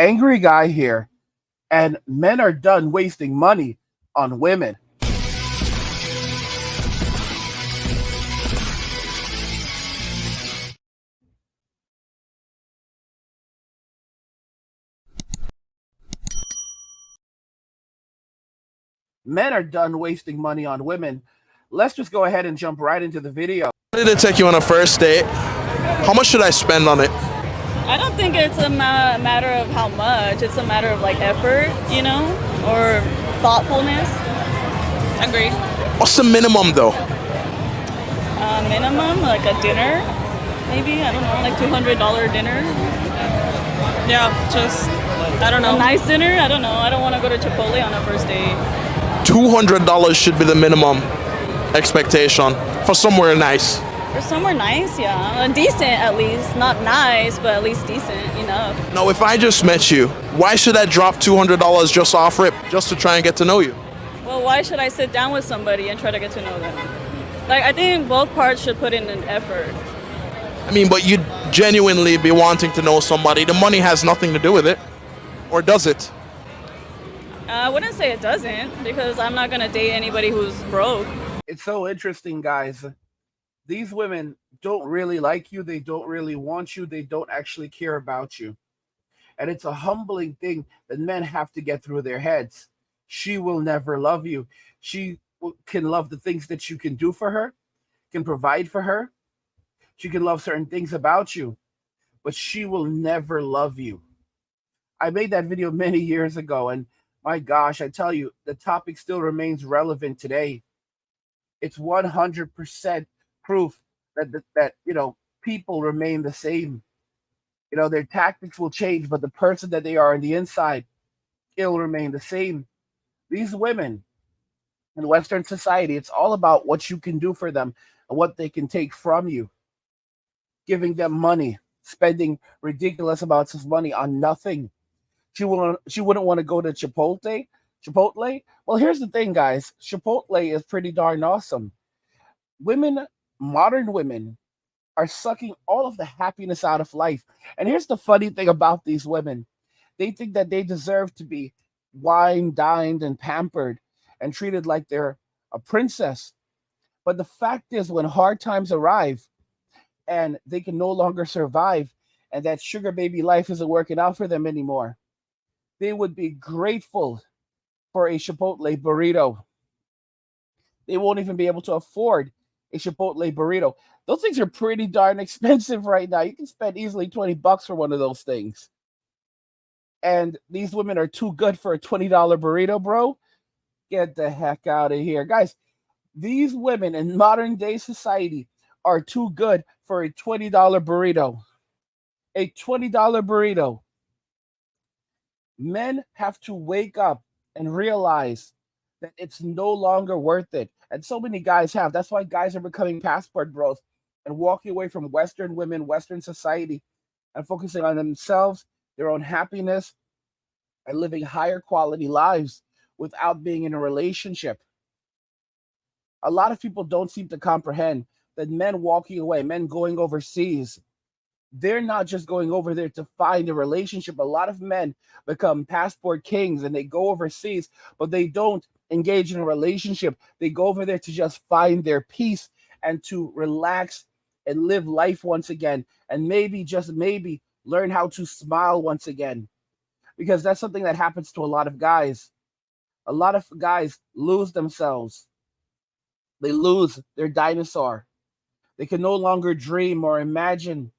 angry guy here, and men are done wasting money on women. Men are done wasting money on women. Let's just go ahead and jump right into the video. Did it take you on a first date? How much should I spend on it? I don't think it's a matter of how much. It's a matter of like effort, you know, or thoughtfulness. Agree. What's the minimum though? Minimum, like a dinner, maybe. I don't know, like $200 dinner. Yeah, just, I don't know. A nice dinner? I don't know. I don't want to go to Chipotle on a first date. $200 should be the minimum expectation for somewhere nice. For somewhere nice, yeah. Decent at least. Not nice, but at least decent enough. Now, if I just met you, why should I drop $200 just off rip, just to try and get to know you? Well, why should I sit down with somebody and try to get to know them? Like, I think both parts should put in an effort. I mean, but you'd genuinely be wanting to know somebody. The money has nothing to do with it. Or does it? I wouldn't say it doesn't, because I'm not going to date anybody who's broke. It's so interesting, guys. These women don't really like you. They don't really want you. They don't actually care about you. And it's a humbling thing that men have to get through their heads. She will never love you. She can love the things that you can do for her, can provide for her. She can love certain things about you, but she will never love you. I made that video many years ago, and my gosh, I tell you, the topic still remains relevant today. It's 100% proof that people remain the same. Their tactics will change, but the person that they are on the inside, it'll remain the same. These women in Western society, it's all about what you can do for them and what they can take from you. Giving them money, spending ridiculous amounts of money on nothing. She wouldn't want to go to Chipotle. Well, here's the thing, guys. Chipotle is pretty darn awesome. Modern women, are sucking all of the happiness out of life. And here's the funny thing about these women. They think that they deserve to be wined, dined, and pampered and treated like they're a princess. But the fact is, when hard times arrive and they can no longer survive and that sugar baby life isn't working out for them anymore, they would be grateful for a Chipotle burrito. They won't even be able to afford a Chipotle burrito. Those things are pretty darn expensive right now. You can spend easily $20 for one of those things. And these women are too good for a $20 burrito, bro. Get the heck out of here. Guys, these women in modern day society are too good for a $20 burrito. A $20 burrito. Men have to wake up and realize that it's no longer worth it. And so many guys have. That's why guys are becoming passport bros and walking away from Western women, Western society, and focusing on themselves, their own happiness, and living higher quality lives without being in a relationship. A lot of people don't seem to comprehend that men walking away, men going overseas, they're not just going over there to find a relationship. A lot of men become passport kings and they go overseas, but they don't engage in a relationship. They go over there to just find their peace and to relax and live life once again. And maybe, just maybe, learn how to smile once again. Because that's something that happens to a lot of guys. A lot of guys lose themselves. They lose their dinosaur. They can no longer dream or imagine.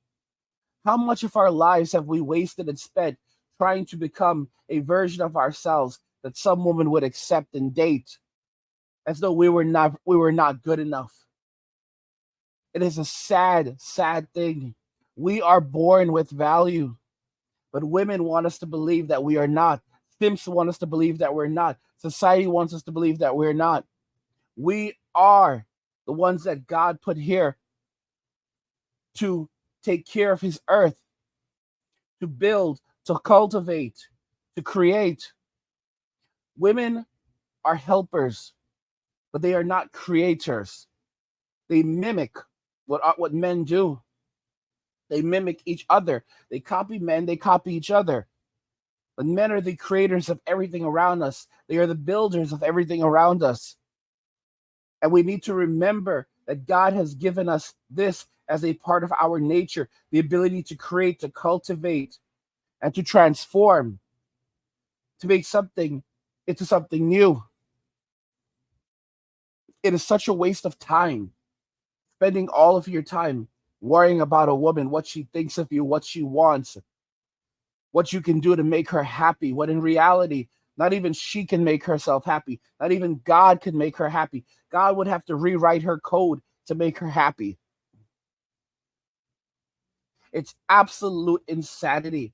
How much of our lives have we wasted and spent trying to become a version of ourselves that some woman would accept and date, as though we were not good enough? It is a sad, sad thing. We are born with value, but women want us to believe that we are not. Simps want us to believe that we're not. Society wants us to believe that we're not. We are the ones that God put here to take care of his earth, to build, to cultivate, to create. Women are helpers, but they are not creators. They mimic what men do. They mimic each other. They copy men, they copy each other. But men are the creators of everything around us. They are the builders of everything around us. And we need to remember that God has given us this as a part of our nature, the ability to create, to cultivate, and to transform, to make something into something new. It is such a waste of time, spending all of your time worrying about a woman, what she thinks of you, what she wants, what you can do to make her happy, when in reality, not even she can make herself happy. Not even God can make her happy. God would have to rewrite her code to make her happy. It's absolute insanity.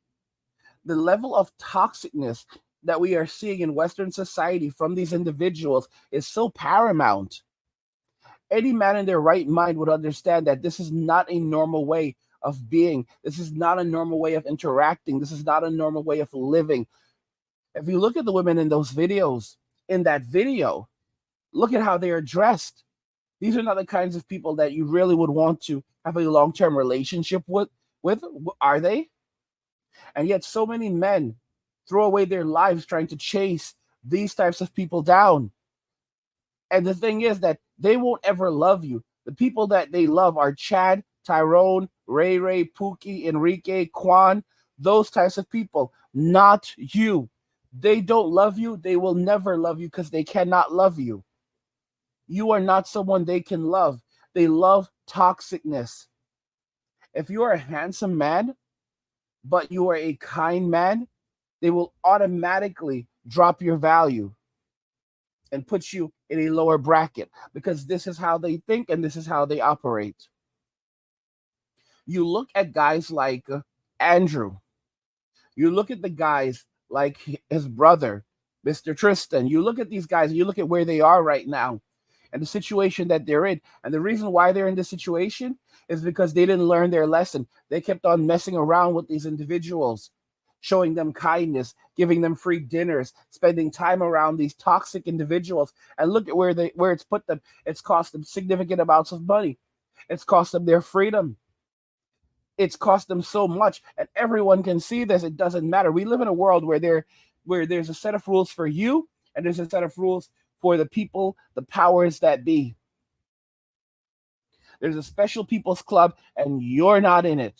The level of toxicness that we are seeing in Western society from these individuals is so paramount. Any man in their right mind would understand that this is not a normal way of being. This is not a normal way of interacting. This is not a normal way of living. If you look at the women in those videos, in that video, look at how they are dressed. These are not the kinds of people that you really would want to have a long-term relationship with, are they? And yet so many men throw away their lives trying to chase these types of people down. And the thing is that they won't ever love you. The people that they love are Chad, Tyrone, Ray Ray, Pookie, Enrique, Quan, those types of people, not you. They don't love you. They will never love you because they cannot love you. You are not someone they can love. They love toxicness. If you are a handsome man, but you are a kind man, they will automatically drop your value and put you in a lower bracket because this is how they think and this is how they operate. You look at guys like Andrew. You look at the guys like his brother, Mr. Tristan. You look at these guys and you look at where they are right now and the situation that they're in. And the reason why they're in this situation is because they didn't learn their lesson. They kept on messing around with these individuals, showing them kindness, giving them free dinners, spending time around these toxic individuals. And look at where it's put them. It's cost them significant amounts of money. It's cost them their freedom. It's cost them so much. And everyone can see this. It doesn't matter. We live in a world where there's a set of rules for you and there's a set of rules for the people, the powers that be. There's a special people's club and you're not in it.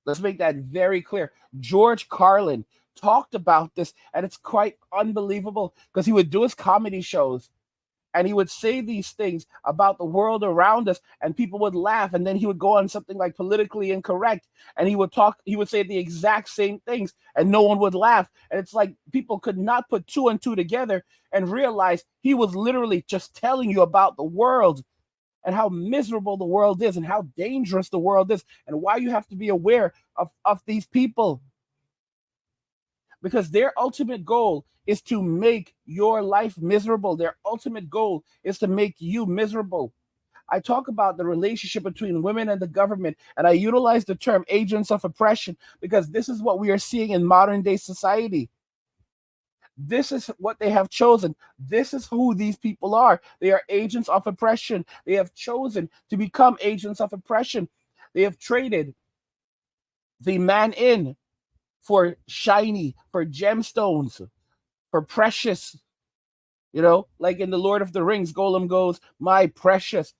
Let's make that very clear. George Carlin talked about this, and it's quite unbelievable because he would do his comedy shows and he would say these things about the world around us and people would laugh, and then he would go on something like politically incorrect and he would say the exact same things and no one would laugh. And it's like people could not put two and two together and realize he was literally just telling you about the world and how miserable the world is and how dangerous the world is and why you have to be aware of these people. Because their ultimate goal is to make your life miserable. Their ultimate goal is to make you miserable. I talk about the relationship between women and the government, and I utilize the term agents of oppression because this is what we are seeing in modern day society. This is what they have chosen. This is who these people are. They are agents of oppression. They have chosen to become agents of oppression. They have traded the man in for shiny, for gemstones, for precious. Like in the Lord of the Rings, Gollum goes, "My precious."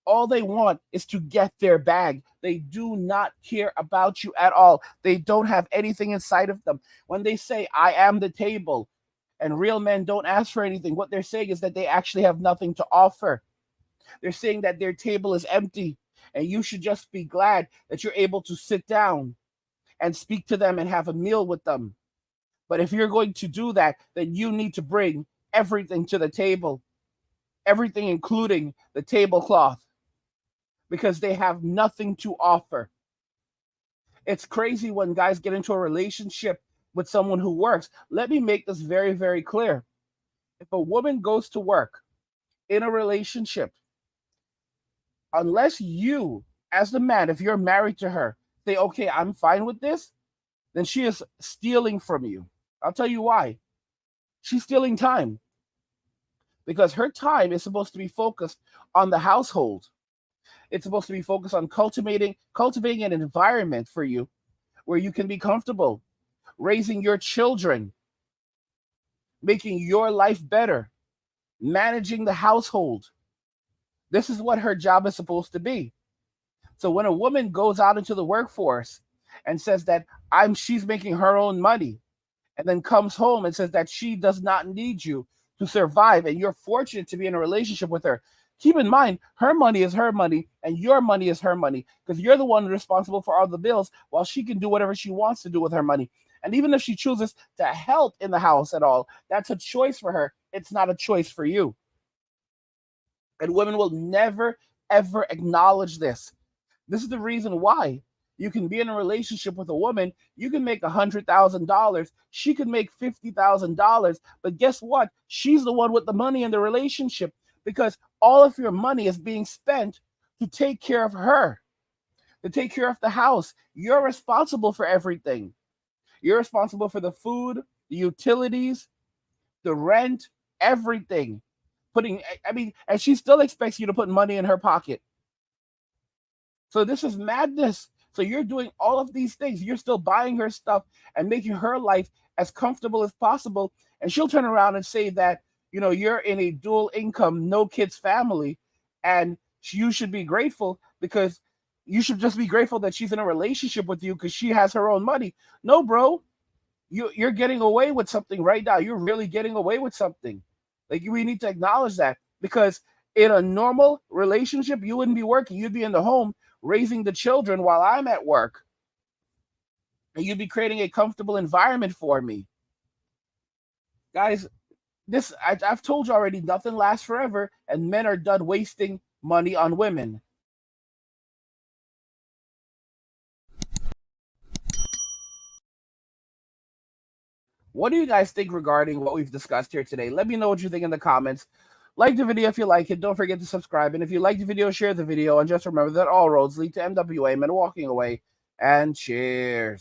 All they want is to get their bag. They do not care about you at all. They don't have anything inside of them. When they say, "I am the table," and real men don't ask for anything, what they're saying is that they actually have nothing to offer. They're saying that their table is empty, and you should just be glad that you're able to sit down and speak to them and have a meal with them. But if you're going to do that, then you need to bring everything to the table, everything including the tablecloth, because they have nothing to offer. It's crazy when guys get into a relationship with someone who works. Let me make this very, very clear. If a woman goes to work in a relationship, unless you, as the man, if you're married to her, say, "Okay, I'm fine with this," then she is stealing from you. I'll tell you why. She's stealing time. Because her time is supposed to be focused on the household. It's supposed to be focused on cultivating an environment for you where you can be comfortable, raising your children, making your life better, managing the household. This is what her job is supposed to be. So when a woman goes out into the workforce and says that she's making her own money, and then comes home and says that she does not need you to survive, and you're fortunate to be in a relationship with her, keep in mind, her money is her money and your money is her money, because you're the one responsible for all the bills, while she can do whatever she wants to do with her money. And even if she chooses to help in the house at all, that's a choice for her. It's not a choice for you. And women will never, ever acknowledge this. This is the reason why you can be in a relationship with a woman. You can make $100,000. She can make $50,000. But guess what? She's the one with the money in the relationship, because all of your money is being spent to take care of her, to take care of the house. You're responsible for everything. You're responsible for the food, the utilities, the rent, everything. And she still expects you to put money in her pocket. So this is madness. So you're doing all of these things. You're still buying her stuff and making her life as comfortable as possible. And she'll turn around and say that, you're in a dual income, no kids family, and you should be grateful, because you should just be grateful that she's in a relationship with you because she has her own money. No, bro, you're getting away with something right now. You're really getting away with something. Like, we need to acknowledge that, because in a normal relationship, you wouldn't be working. You'd be in the home raising the children while I'm at work. And you'd be creating a comfortable environment for me. Guys, I've told you already, nothing lasts forever, and men are done wasting money on women. What do you guys think regarding what we've discussed here today? Let me know what you think in the comments. Like the video if you like it. Don't forget to subscribe. And if you like the video, share the video. And just remember that all roads lead to MWA, men walking away. And cheers.